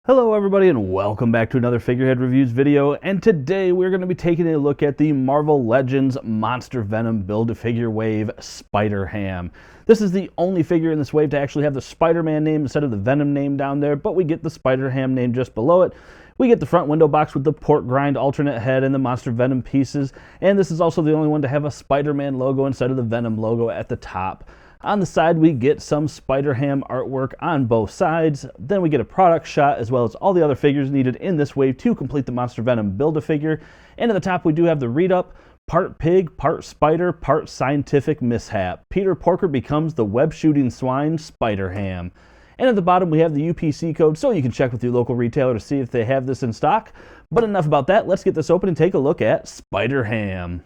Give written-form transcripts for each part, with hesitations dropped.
Hello everybody and welcome back to another Figurehead Reviews video, and today we're going to be taking a look at the Marvel Legends Monster Venom Build-A-Figure Wave Spider-Ham. This is the only figure in this wave to actually have the Spider-Man name instead of the Venom name down there, but we get the Spider-Ham name just below it. We get the front window box with the pork grind alternate head and the Monster Venom pieces, and this is also the only one to have a Spider-Man logo instead of the Venom logo at the top. On the side, we get some Spider-Ham artwork on both sides. Then we get a product shot as well as all the other figures needed in this wave to complete the Monster Venom Build-A-Figure. And at the top, we do have the read-up, part pig, part spider, part scientific mishap. Peter Porker becomes the web-shooting swine Spider-Ham. And at the bottom, we have the UPC code, so you can check with your local retailer to see if they have this in stock. But enough about that. Let's get this open and take a look at Spider-Ham.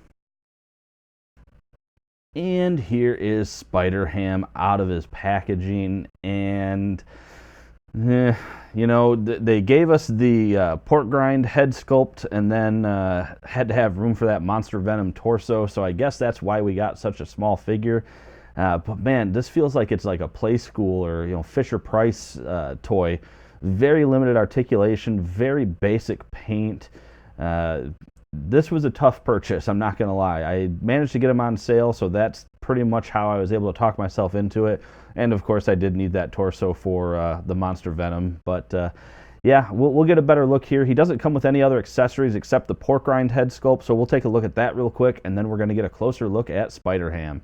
And here is Spider-Ham out of his packaging, and they gave us the pork grind head sculpt and then had to have room for that Monster Venom torso, so I guess that's why we got such a small figure. But man, this feels like it's like a play school or Fisher-Price toy. Very limited articulation, very basic paint. This was a tough purchase, I'm not going to lie. I managed to get them on sale, so that's pretty much how I was able to talk myself into it. And of course, I did need that torso for the Monster Venom. But yeah, we'll get a better look here. He doesn't come with any other accessories except the pork rind head sculpt, so we'll take a look at that real quick, and then we're going to get a closer look at Spider-Ham.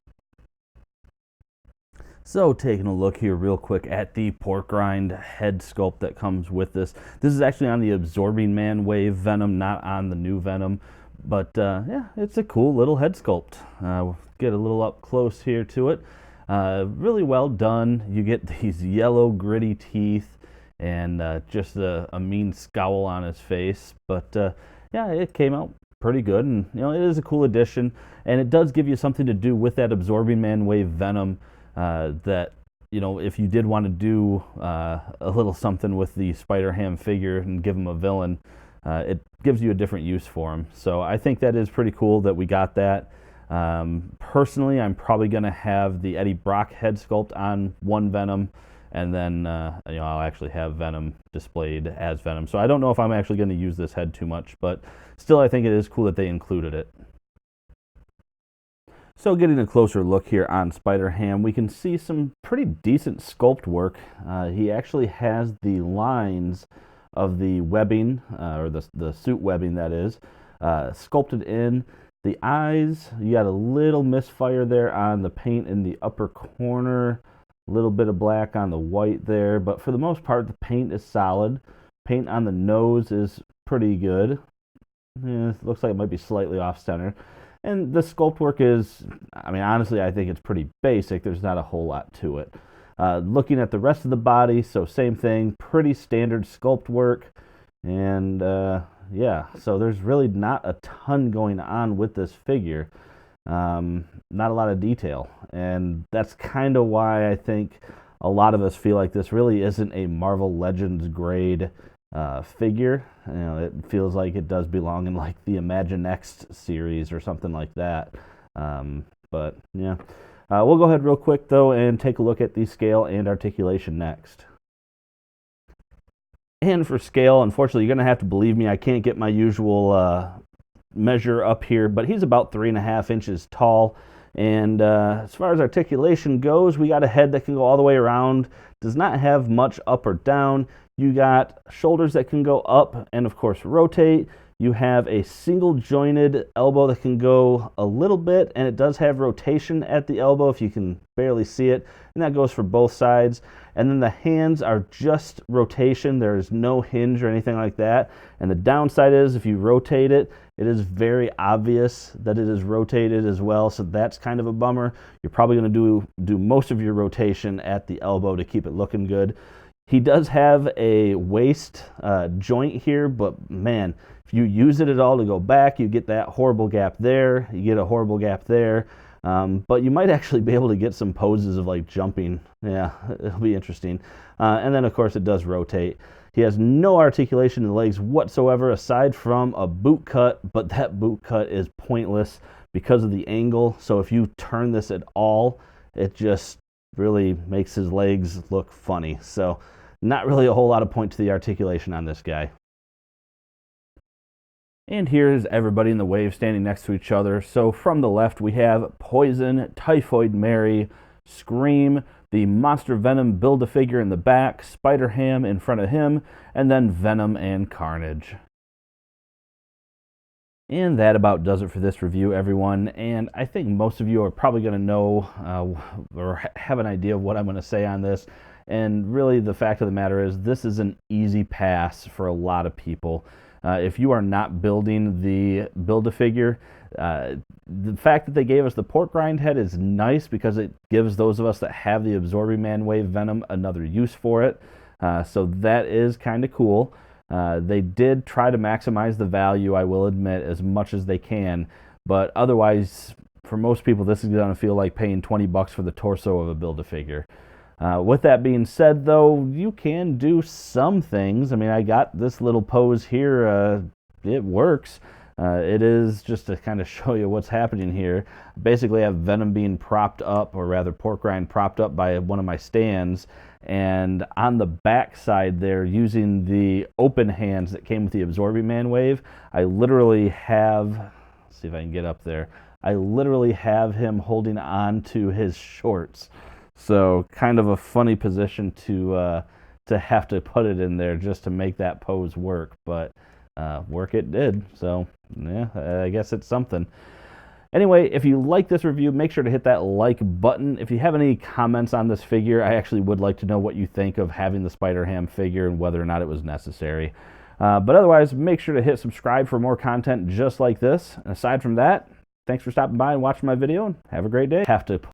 So taking a look here real quick at the pork rind head sculpt that comes with this. This is actually on the Absorbing Man Wave Venom, not on the new Venom. But yeah, it's a cool little head sculpt. We'll get a little up close here to it. Really well done. You get these yellow gritty teeth and just a mean scowl on his face. But yeah, it came out pretty good, and it is a cool addition. And it does give you something to do with that Absorbing Man Wave Venom. That if you did want to do a little something with the Spider-Ham figure and give him a villain, it gives you a different use for him. So I think that is pretty cool that we got that. Personally, I'm probably going to have the Eddie Brock head sculpt on one Venom, and then I'll actually have Venom displayed as Venom. So I don't know if I'm actually going to use this head too much, but still I think it is cool that they included it. So getting a closer look here on Spider-Ham, we can see some pretty decent sculpt work. He actually has the lines of the webbing, or the suit webbing that is, sculpted in. The eyes, you got a little misfire there on the paint in the upper corner, a little bit of black on the white there, but for the most part the paint is solid. Paint on the nose is pretty good. It looks like it might be slightly off-center. And the sculpt work is, honestly, I think it's pretty basic. There's not a whole lot to it. Looking at the rest of the body, so same thing, pretty standard sculpt work. And yeah, so there's really not a ton going on with this figure. Not a lot of detail. And that's kind of why I think a lot of us feel like this really isn't a Marvel Legends grade figure. It feels like it does belong in like the Imagine Next series or something like that. But yeah, we'll go ahead real quick though and take a look at the scale and articulation next. And for scale, unfortunately, you're gonna have to believe me, I can't get my usual measure up here, but he's about 3.5 inches tall. And as far as articulation goes, we got a head that can go all the way around, does not have much up or down. You got shoulders that can go up and of course rotate. You have a single jointed elbow that can go a little bit, and it does have rotation at the elbow if you can barely see it, and that goes for both sides. And then the hands are just rotation. There's no hinge or anything like that. And the downside is if you rotate it, it is very obvious that it is rotated as well, so that's kind of a bummer. You're probably going to do most of your rotation at the elbow to keep it looking good. He does have a waist joint here, but man, if you use it at all to go back, you get that horrible gap there, you get a horrible gap there, but you might actually be able to get some poses of like jumping. Yeah, it'll be interesting. And then of course it does rotate. He has no articulation in the legs whatsoever aside from a boot cut, but that boot cut is pointless because of the angle. So if you turn this at all, it just really makes his legs look funny. So not really a whole lot of point to the articulation on this guy. And here's everybody in the wave standing next to each other. So from the left, we have Poison, Typhoid Mary, Scream, the Monster Venom Build-A-Figure in the back, Spider-Ham in front of him, and then Venom and Carnage. And that about does it for this review, everyone. And I think most of you are probably going to know or have an idea of what I'm going to say on this. And really, the fact of the matter is, this is an easy pass for a lot of people. If you are not building the Build-A-Figure, the fact that they gave us the pork rind head is nice because it gives those of us that have the Absorbing Man Wave Venom another use for it. So that is kind of cool. They did try to maximize the value, I will admit, as much as they can. But otherwise, for most people, this is going to feel like paying 20 bucks for the torso of a Build-A-Figure. With that being said, though, you can do some things. I mean, I got this little pose here. It works. It is just to kind of show you what's happening here. Basically, I have Venom being propped up, or rather pork rind propped up by one of my stands. And on the back side there, using the open hands that came with the Absorbing Man Wave, I literally have, let's see if I can get up there, I literally have him holding on to his shorts. So kind of a funny position to have to put it in there just to make that pose work, but work it did. So yeah, I guess it's something. Anyway, if you like this review, make sure to hit that like button. If you have any comments on this figure, I actually would like to know what you think of having the Spider-Ham figure and whether or not it was necessary. But otherwise, make sure to hit subscribe for more content just like this. And aside from that, thanks for stopping by and watching my video, and have a great day. Have to